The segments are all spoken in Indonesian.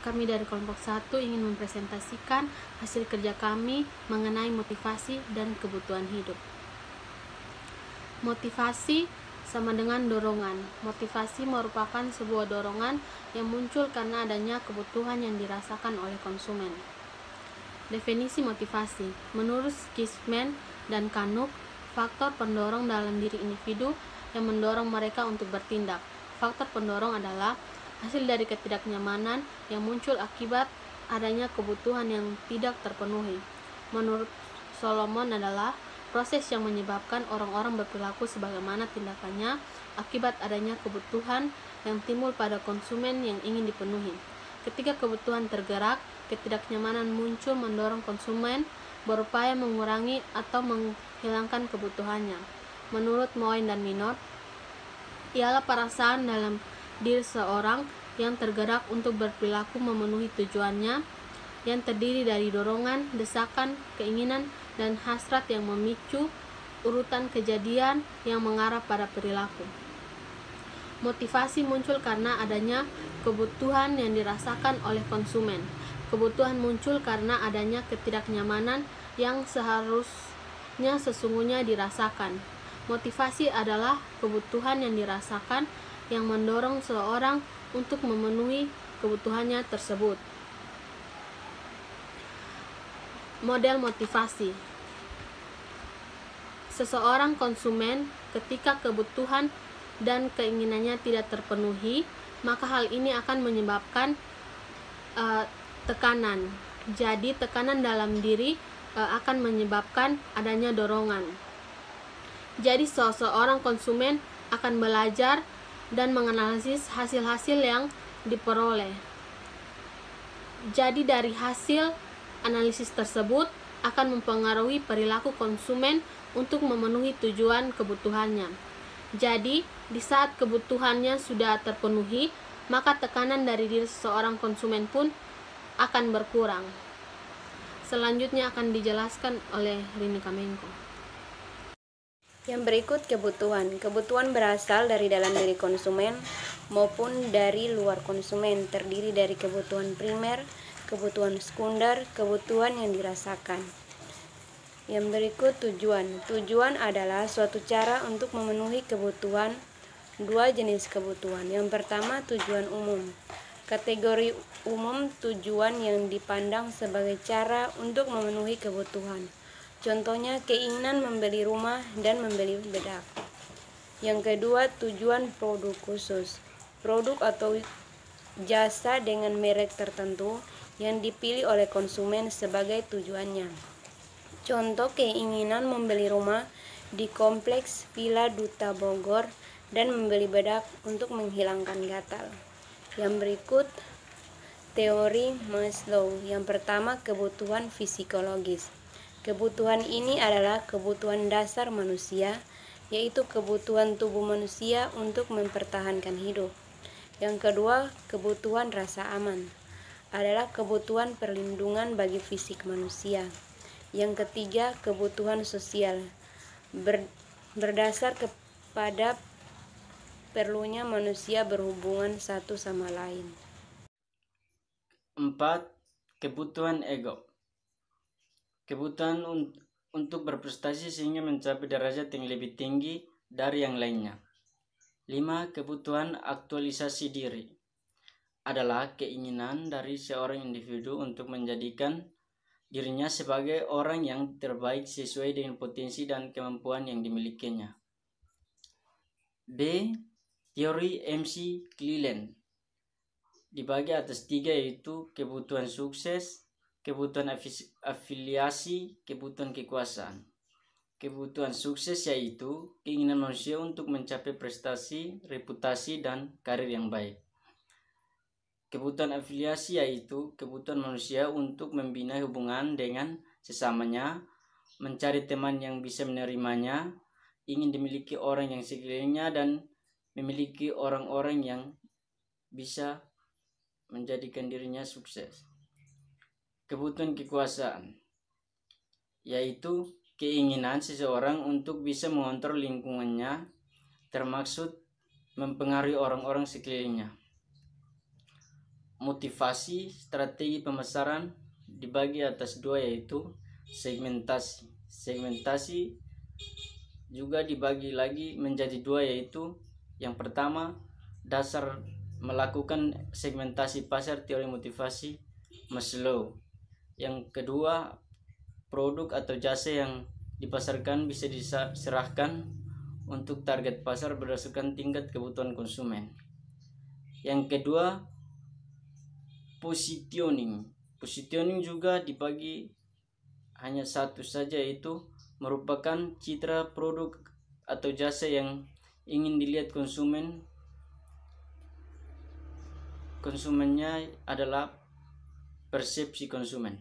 kami dari kelompok 1 ingin mempresentasikan hasil kerja kami mengenai motivasi dan kebutuhan hidup. Motivasi sama dengan dorongan. Motivasi merupakan sebuah dorongan yang muncul karena adanya kebutuhan yang dirasakan oleh konsumen. Definisi motivasi. Menurut Skisman dan Kanuk, faktor pendorong dalam diri individu yang mendorong mereka untuk bertindak. Faktor pendorong adalah hasil dari ketidaknyamanan yang muncul akibat adanya kebutuhan yang tidak terpenuhi. Menurut Solomon adalah proses yang menyebabkan orang-orang berperilaku sebagaimana tindakannya akibat adanya kebutuhan yang timbul pada konsumen yang ingin dipenuhi. Ketika kebutuhan tergerak, ketidaknyamanan muncul mendorong konsumen berupaya mengurangi atau menghilangkan kebutuhannya. Menurut Moine dan Minot, ialah perasaan dalam diri seorang yang tergerak untuk berperilaku memenuhi tujuannya, yang terdiri dari dorongan, desakan, keinginan, dan hasrat yang memicu urutan kejadian yang mengarah pada perilaku. Motivasi muncul karena adanya kebutuhan yang dirasakan oleh konsumen. Kebutuhan muncul karena adanya ketidaknyamanan yang seharusnya sesungguhnya dirasakan. Motivasi adalah kebutuhan yang dirasakan yang mendorong seseorang untuk memenuhi kebutuhannya tersebut. Model motivasi. Seseorang konsumen ketika kebutuhan dan keinginannya tidak terpenuhi, maka hal ini akan menyebabkan tekanan. Jadi tekanan dalam diri akan menyebabkan adanya dorongan. Jadi seseorang konsumen akan belajar dan menganalisis hasil-hasil yang diperoleh. Jadi dari hasil analisis tersebut akan mempengaruhi perilaku konsumen untuk memenuhi tujuan kebutuhannya. Jadi, di saat kebutuhannya sudah terpenuhi, maka tekanan dari diri seseorang konsumen pun akan berkurang. Selanjutnya akan dijelaskan oleh Rini Kamenko. Yang berikut kebutuhan. Kebutuhan berasal dari dalam diri konsumen maupun dari luar konsumen, terdiri dari kebutuhan primer, kebutuhan sekunder, kebutuhan yang dirasakan. Yang berikut tujuan. Tujuan adalah suatu cara untuk memenuhi kebutuhan. Dua jenis kebutuhan. Yang pertama, tujuan umum. Kategori umum tujuan yang dipandang sebagai cara untuk memenuhi kebutuhan. Contohnya keinginan membeli rumah dan membeli bedak. Yang kedua, tujuan produk khusus. Produk atau jasa dengan merek tertentu yang dipilih oleh konsumen sebagai tujuannya. Contoh keinginan membeli rumah di kompleks Villa Duta Bogor dan membeli bedak untuk menghilangkan gatal. Yang berikut teori Maslow. Yang pertama, kebutuhan fisiologis. Kebutuhan ini adalah kebutuhan dasar manusia, yaitu kebutuhan tubuh manusia untuk mempertahankan hidup. Yang kedua, kebutuhan rasa aman adalah kebutuhan perlindungan bagi fisik manusia. Yang ketiga, kebutuhan sosial berdasar kepada perlunya manusia berhubungan satu sama lain. 4. Kebutuhan ego. Kebutuhan untuk berprestasi sehingga mencapai derajat yang lebih tinggi dari yang lainnya. 5. Kebutuhan aktualisasi diri adalah keinginan dari seorang individu untuk menjadikan dirinya sebagai orang yang terbaik sesuai dengan potensi dan kemampuan yang dimilikinya. B. Teori MC Cleland dibagi atas 3, yaitu kebutuhan sukses, kebutuhan afiliasi, kebutuhan kekuasaan. Kebutuhan sukses yaitu keinginan manusia untuk mencapai prestasi, reputasi, dan karir yang baik. Kebutuhan afiliasi yaitu kebutuhan manusia untuk membina hubungan dengan sesamanya, mencari teman yang bisa menerimanya, ingin dimiliki orang yang sekelilingnya, dan memiliki orang-orang yang bisa menjadikan dirinya sukses. Kebutuhan kekuasaan yaitu keinginan seseorang untuk bisa mengontrol lingkungannya, termaksud mempengaruhi orang-orang sekelilingnya. motivasi, strategi pemasaran dibagi atas dua, yaitu segmentasi. Segmentasi juga dibagi lagi menjadi dua, yaitu yang pertama, dasar melakukan segmentasi pasar teori motivasi Maslow. Yang kedua, produk atau jasa yang dipasarkan bisa diserahkan untuk target pasar berdasarkan tingkat kebutuhan konsumen. Yang kedua, positioning. Positioning juga dibagi hanya satu saja, yaitu merupakan citra produk atau jasa yang ingin dilihat konsumen. Konsumennya adalah persepsi konsumen.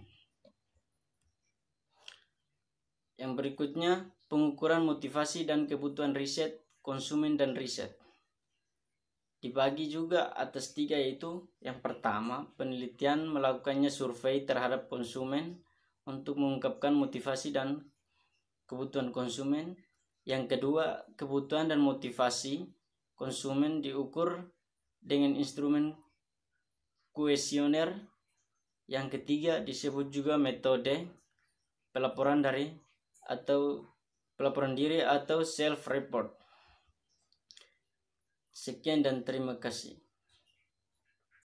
Yang berikutnya, pengukuran motivasi dan kebutuhan riset konsumen dan riset. Dibagi juga atas tiga, yaitu yang pertama, penelitian melakukannya survei terhadap konsumen untuk mengungkapkan motivasi dan kebutuhan konsumen. Yang kedua, kebutuhan dan motivasi konsumen diukur dengan instrumen kuesioner. Yang ketiga disebut juga metode pelaporan diri atau self report. Sekian dan terima kasih.